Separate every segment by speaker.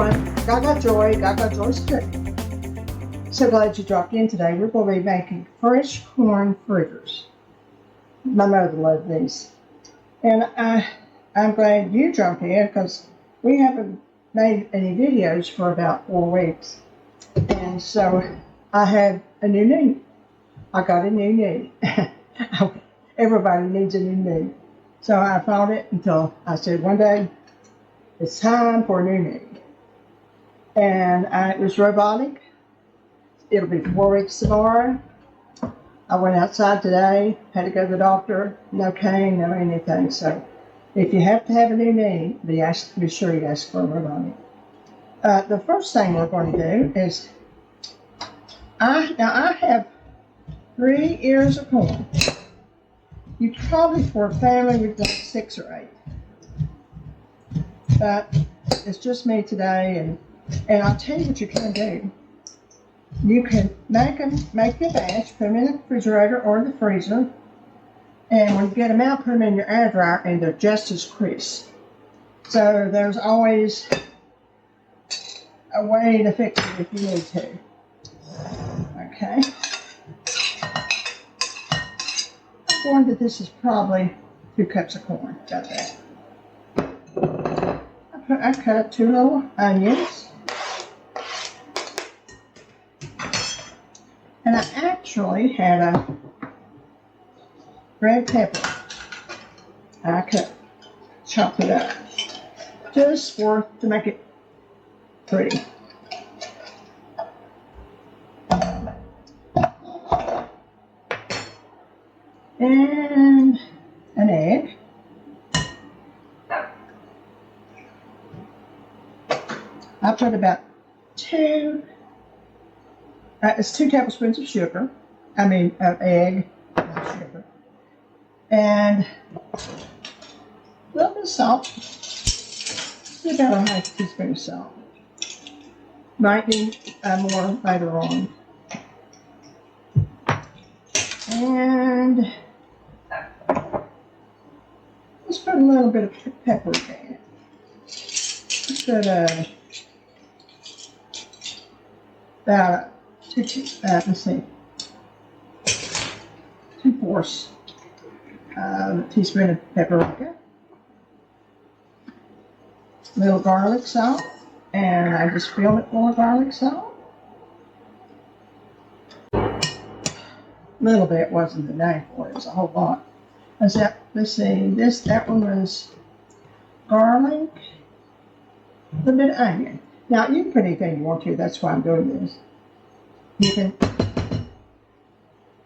Speaker 1: everyone, Gagajoy's cooking. So glad you dropped in today. We're going to be making fresh corn fritters. My mother loved these. And I'm glad you dropped in because we haven't made any videos for about 4 weeks. And so I had a new need. I got a new need. Everybody needs a new need. So I fought it until I said one day, it's time for a new need. And it was robotic. It'll be 4 weeks tomorrow. I went outside today, had to go to the doctor, no cane, no anything. So if you have to have a new knee, be sure you ask for a robotic. The first thing we're going to do is, I have 3 ears of corn. You probably, for a family, would like 6 or 8. But it's just me today, and I'll tell you what you can do. You can make your batch, put them in the refrigerator or the freezer, and when you get them out, put them in your air dryer, and they're just as crisp. So there's always a way to fix it if you need to. Okay. Corn that this is probably 2 cups of corn. Got that. I cut up 2 little onions. And I actually had a red pepper. I chopped it up just to make it pretty. And an egg. I put about 2 tablespoons of sugar. Of egg, not sugar. And a little bit of salt. About a half teaspoon of salt. Might need more later on. And let's put a little bit of paprika in it. Let's put about 2/4 teaspoon of paprika, a little garlic salt, and I just filled it full of garlic salt. A little bit wasn't enough for it was a whole lot. Let's see, that one was garlic, a little bit of onion. Now you can put anything you want to, that's why I'm doing this. You can a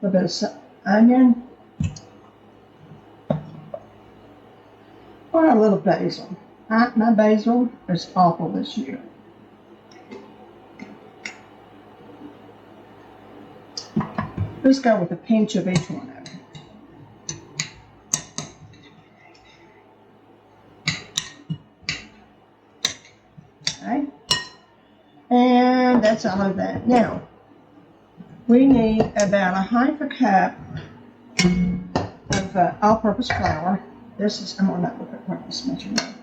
Speaker 1: little bit of onion, or a little basil. My basil is awful this year. Let's go with a pinch of each one of them. Okay, and that's all of that. Now, we need about a 1/2 cup of all-purpose flour. I'm going to look at this measurement.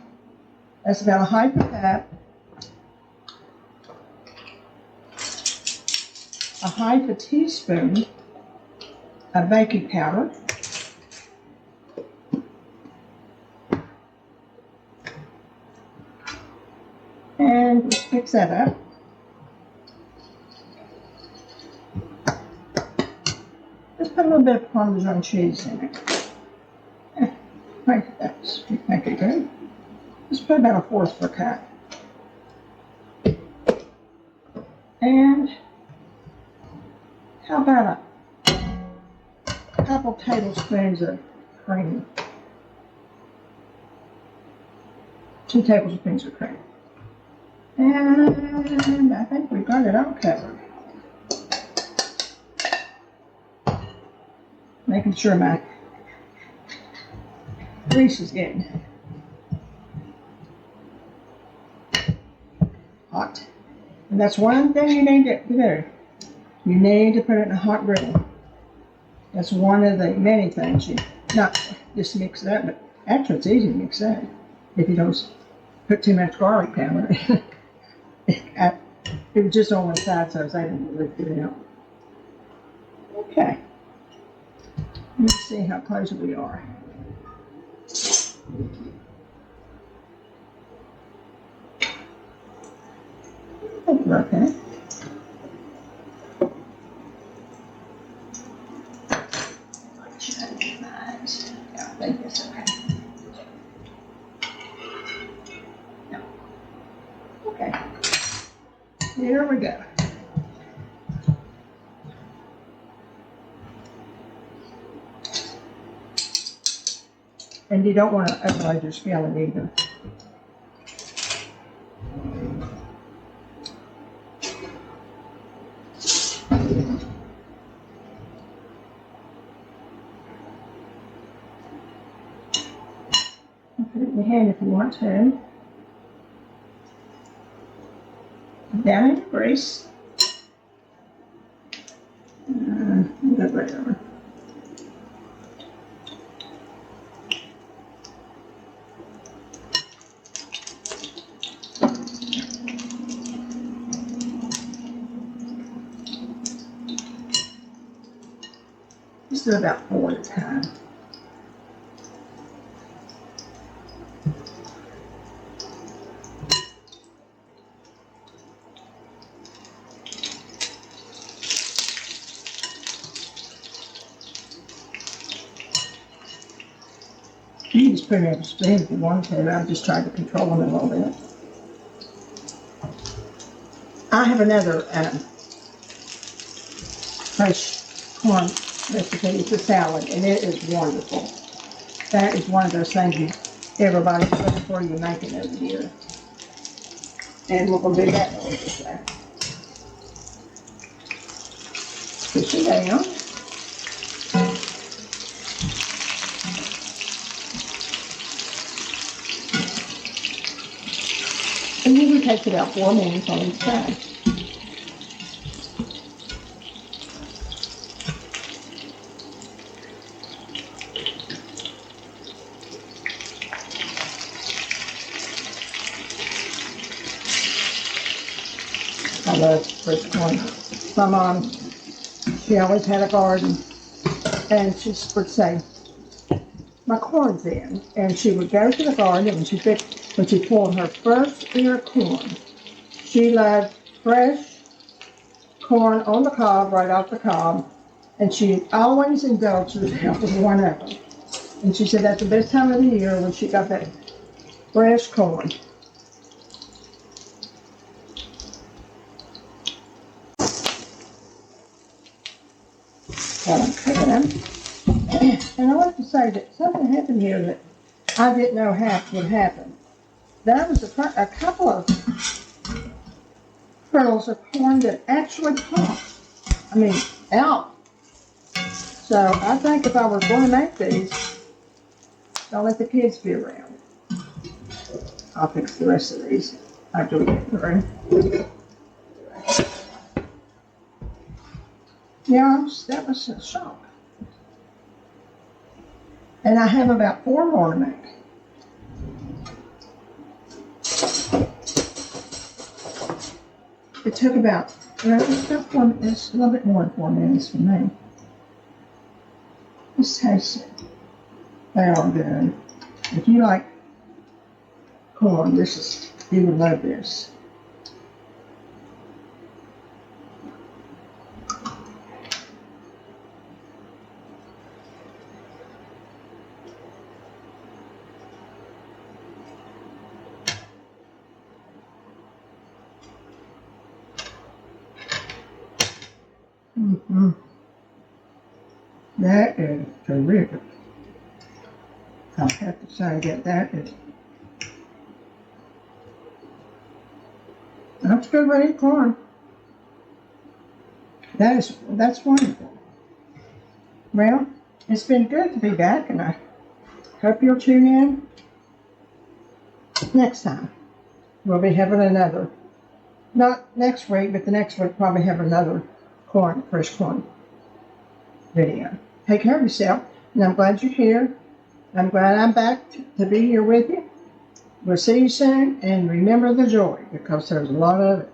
Speaker 1: That's about a 1/2 cup, a 1/2 teaspoon of baking powder, and mix that up. Just put a little bit of Parmesan cheese in it. Make it good. Just put about 1/4 cup. And how about a couple tablespoons of cream? 2 tablespoons of cream. And I think we got it all covered. Making sure my grease is getting hot. And that's one thing you need to do. You need to put it in a hot griddle. That's one of the many things you, not just mix it up, but actually it's easy to mix that if you don't put too much garlic powder. It was just on one side, so I was able to lift it out. Okay. Let's see how close we are. Okay. Yeah, I think it's okay. No. Okay. Here we go. And you don't want to overload your skillet either. Put it in your hand if you want to. Down in the grease. Good right over. Just do about 4 at a time. You can just put it in a spoon if you want to. I just tried to control them a little bit. I have another fresh corn recipe. It's a salad, and it is wonderful. That is one of those things everybody's looking for you making every year. And we're going to do that in a little bit. Push it down. And usually takes about 4 minutes on each side. I love fresh corn. My mom, she always had a garden, and she would say, my corn's in. And she would go to the garden, and when she pulled her first ear of corn, she loved fresh corn on the cob, right off the cob, and she always indulged herself with one of them. And she said that's the best time of the year when she got that fresh corn. And I want to say that something happened here that I didn't know would happen. That was a couple of kernels of corn that actually popped. I mean, out. So I think if I were going to make these, don't let the kids be around. I'll fix the rest of these after we get through. Yeah, that was a shock. And I have about 4 more to make. It took about, it's a little bit more than 4 minutes for me. Just taste it. They're all good. If you like corn, you would love this. That is terrific. I'll have to say that is. That's good ready corn. That's wonderful. Well, it's been good to be back, and I hope you'll tune in next time. We'll be having another, not next week, but the next week probably have another fresh corn video. Take care of yourself, and I'm glad you're here. I'm glad I'm back to be here with you. We'll see you soon, and remember the joy, because there's a lot of it.